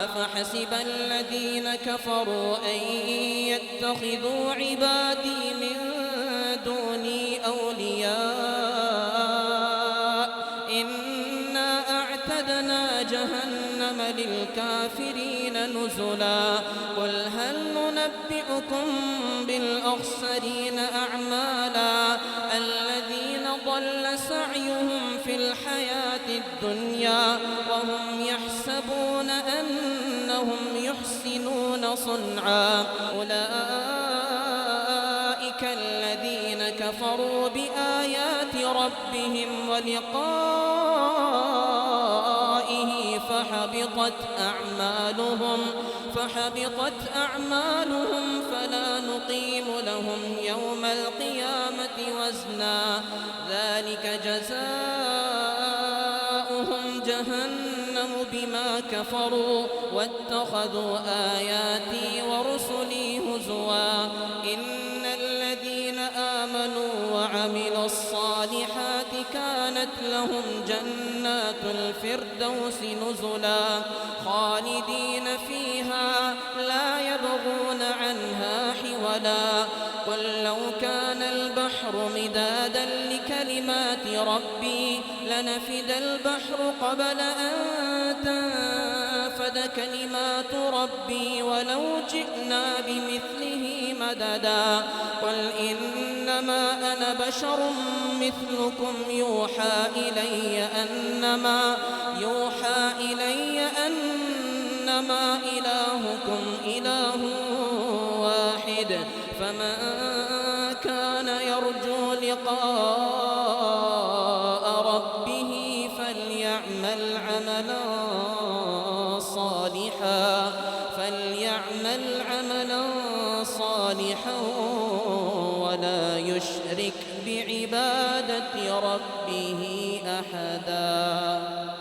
أفحسب الذين كفروا أن يتخذوا عبادي من دوني أولياء إنا أعتدنا جهنم للكافرين نزلا قل هل ننبئكم بالأخسرين أعمالا الذين ضل سعيهم في الحياة الدنيا وهم يحسبون أنهم يحسنون صنعا أولئك الذين كفروا بآيات ربهم ولقائه فحبطت أعمالهم فلا نقيم لهم يوم القيامة وزنا ذلك جزاؤهم جهنم بما كفروا واتخذوا آياتي ورسلي هزوا إن الذين آمنوا وعملوا الصالحات كانت لهم جنات الفردوس نزلا خالدين فيها لا يبغون عنها حولا قل لو كان البحر مدادا لكلمات ربي لنفد البحر قبل أن تنفد كلمات ربي ولو جئنا بمثله مددا قل إنما أنا بشر مثلكم يوحى إلي أنما إلهكم إله واحد فمن كان يرجو لقاء ربه فليعمل عملا صالحا ولا يشرك بعبادة ربه أحدا.